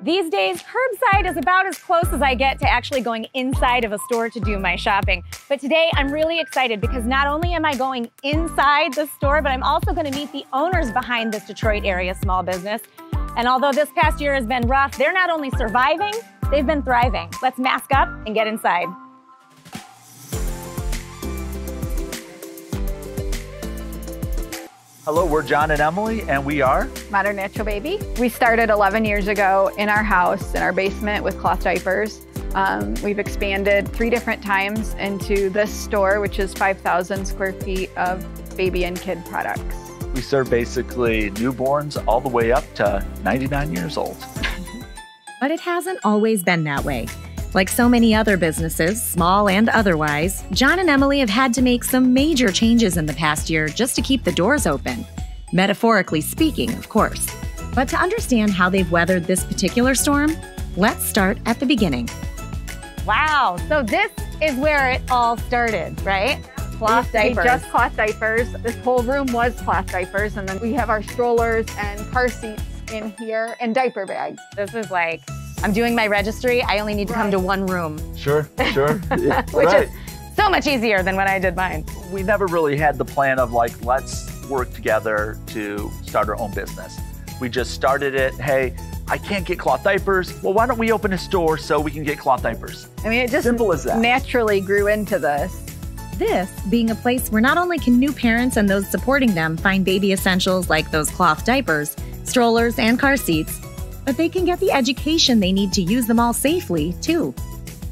These days, curbside is about as close as I get to actually going inside of a store to do my shopping. But today, I'm really excited because not only am I going inside the store, but I'm also going to meet the owners behind this Detroit area small business. And although this past year has been rough, they're not only surviving, they've been thriving. Let's mask up and get inside. Hello, we're John and Emily, and we are Modern Natural Baby. We started 11 years ago in our house, in our basement with cloth diapers. We've expanded 3 different times into this store, which is 5,000 square feet of baby and kid products. We serve basically newborns all the way up to 99 years old. But it hasn't always been that way. Like so many other businesses, small and otherwise, John and Emily have had to make some major changes in the past year just to keep the doors open. Metaphorically speaking, of course. But to understand how they've weathered this particular storm, let's start at the beginning. Wow, so this is where it all started, right? Cloth diapers. Just cloth diapers. This whole room was cloth diapers, and then we have our strollers and car seats in here and diaper bags. This is like, I'm doing my registry, I only need to come to one room. Sure. Yeah, Which is so much easier than when I did mine. We never really had the plan of like, let's work together to start our own business. We just started it, hey, I can't get cloth diapers. Well, why don't we open a store so we can get cloth diapers? I mean, it just simple as that. Naturally grew into this. This being a place where not only can new parents and those supporting them find baby essentials like those cloth diapers, strollers, and car seats, but they can get the education they need to use them all safely, too.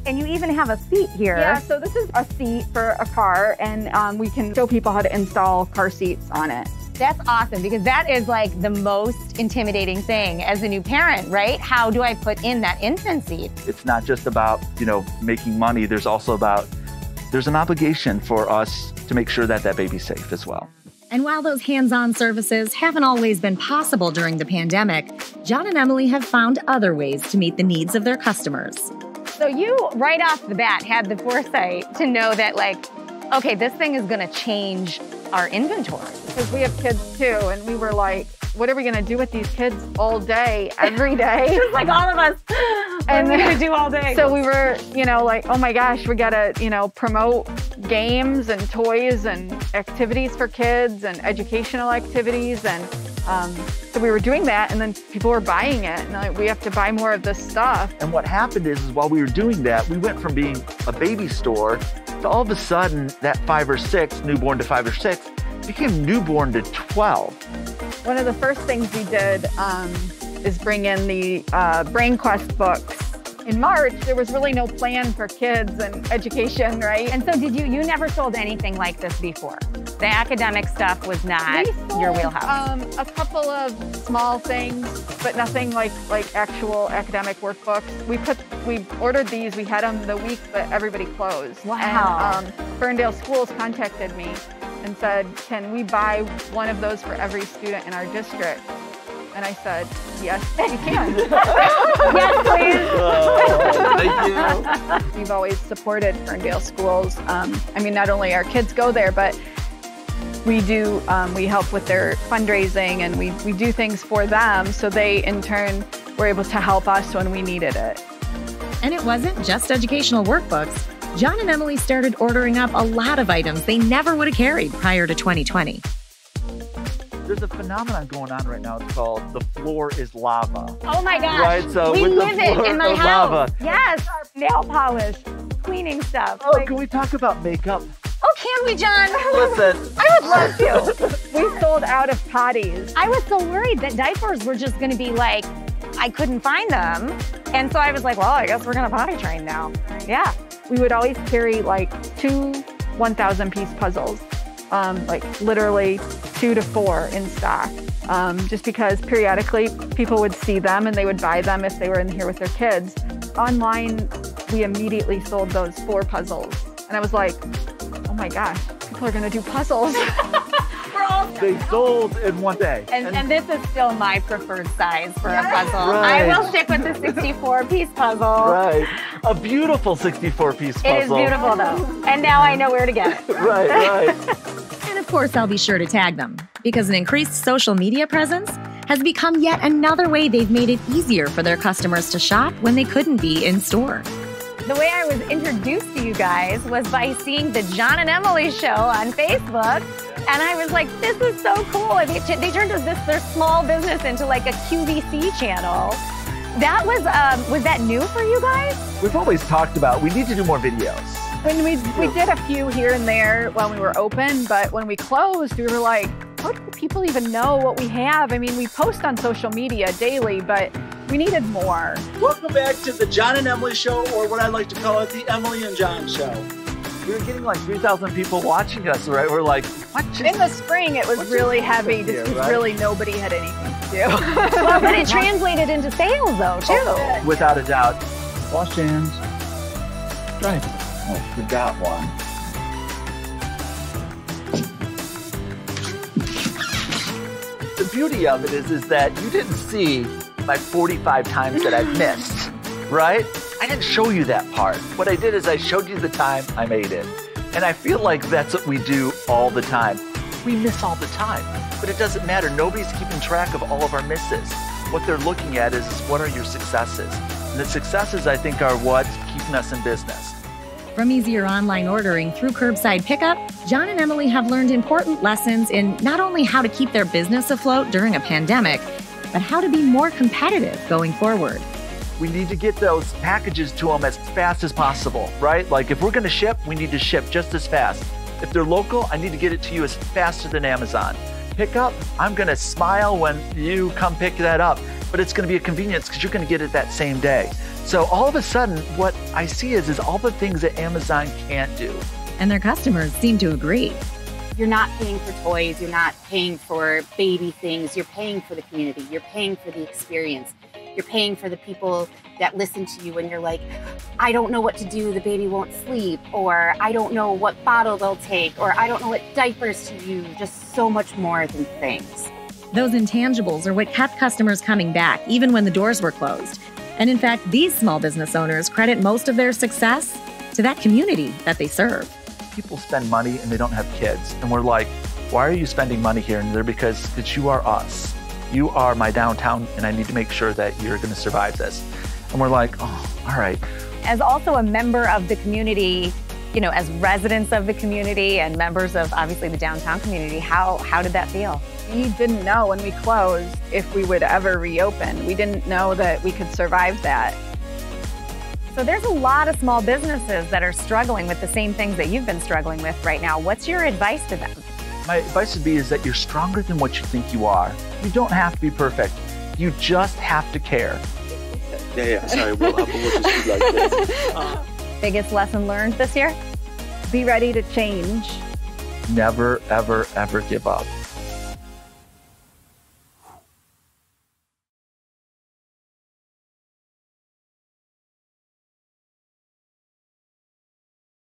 And you even have a seat here. Yeah, so this is a seat for a car, and we can show people how to install car seats on it. That's awesome, because that is like the most intimidating thing as a new parent, right? How do I put in that infant seat? It's not just about, making money. There's also there's an obligation for us to make sure that that baby's safe as well. And while those hands-on services haven't always been possible during the pandemic, John and Emily have found other ways to meet the needs of their customers. So you, right off the bat, had the foresight to know that, okay, this thing is going to change our inventory. Because we have kids too, and we were like, what are we going to do with these kids all day, every day? Just like all of us. And what are we going to do all day? So we were, like, oh my gosh, we got to, promote games and toys and activities for kids and educational activities. And so we were doing that, and then people were buying it. And we have to buy more of this stuff. And what happened is while we were doing that, we went from being a baby store to all of a sudden that 5 or 6, newborn to 5 or 6, became newborn to 12. One of the first things we did is bring in the BrainQuest books. In March, there was really no plan for kids and education, right? And so you never sold anything like this before? The academic stuff was not your wheelhouse? A couple of small things, but nothing like actual academic workbooks. We ordered these, we had them the week that everybody closed. Wow. And Ferndale schools contacted me and said, can we buy one of those for every student in our district? And I said, yes, we can. Yes, please. Thank you. We've always supported Ferndale schools. Not only our kids go there, but we help with their fundraising, and we do things for them, so they in turn were able to help us when we needed it. And it wasn't just educational workbooks. John and Emily started ordering up a lot of items they never would have carried prior to 2020. There's a phenomenon going on right now. It's called the floor is lava. Oh my gosh. Right? So we with live the it floor in my of house. lava. Yes. Nail polish, cleaning stuff. Oh, can we talk about makeup? Oh, can we, John? Listen. I would love to. We sold out of potties. I was so worried that diapers were just going to be like, I couldn't find them. And so I was like, well, I guess we're going to potty train now. Yeah. We would always carry 2 1,000-piece puzzles, literally 2 to 4 in stock, just because periodically people would see them and they would buy them if they were in here with their kids. Online, we immediately sold those 4 puzzles. And I was like, oh my gosh, people are going to do puzzles. They sold in one day. And this is still my preferred size for a puzzle. Right. I will stick with the 64-piece puzzle. Right. A beautiful 64-piece puzzle. It is beautiful, though. And now I know where to get it. Right. And of course, I'll be sure to tag them, because an increased social media presence has become yet another way they've made it easier for their customers to shop when they couldn't be in store. The way I was introduced to you guys was by seeing the John and Emily show on Facebook. And I was like, this is so cool. And they turned their small business into like a QVC channel. That was that new for you guys? We've always talked about, we need to do more videos. When we did a few here and there when we were open, but when we closed, we were like, how do people even know what we have? I mean, we post on social media daily, but we needed more. Welcome back to the John and Emily Show, or what I like to call it, the Emily and John Show. We were getting like 3,000 people watching us, right? We're like, what? In the spring, it was really heavy just because really nobody had anything to do. Well, but it translated into sales, though, too. Without a doubt. Wash hands. Right. Oh, we got one. The beauty of it is that you didn't see my 45 times that I've missed, right? I didn't show you that part. What I did is I showed you the time I made it. And I feel like that's what we do all the time. We miss all the time, but it doesn't matter. Nobody's keeping track of all of our misses. What they're looking at is what are your successes? And the successes, I think, are what's keeping us in business. From easier online ordering through curbside pickup, John and Emily have learned important lessons in not only how to keep their business afloat during a pandemic, but how to be more competitive going forward. We need to get those packages to them as fast as possible, right? Like if we're gonna ship, we need to ship just as fast. If they're local, I need to get it to you as faster than Amazon. Pickup, I'm gonna smile when you come pick that up, but it's gonna be a convenience because you're gonna get it that same day. So all of a sudden, what I see is all the things that Amazon can't do. And their customers seem to agree. You're not paying for toys, you're not paying for baby things, you're paying for the community, you're paying for the experience, you're paying for the people that listen to you when you're like, I don't know what to do, the baby won't sleep, or I don't know what bottle they'll take, or I don't know what diapers to use, just so much more than things. Those intangibles are what kept customers coming back, even when the doors were closed. And in fact, these small business owners credit most of their success to that community that they serve. People spend money and they don't have kids. And we're like, why are you spending money here? And they're because you are us. You are my downtown, and I need to make sure that you're going to survive this. And we're like, oh, all right. As also a member of the community, you know, as residents of the community and members of obviously the downtown community, how did that feel? We didn't know when we closed if we would ever reopen. We didn't know that we could survive that. So there's a lot of small businesses that are struggling with the same things that you've been struggling with right now. What's your advice to them? My advice would be is that you're stronger than what you think you are. You don't have to be perfect. You just have to care. Yeah, sorry, we'll have to look at you like this. Biggest lesson learned this year? Be ready to change. Never, ever, ever give up.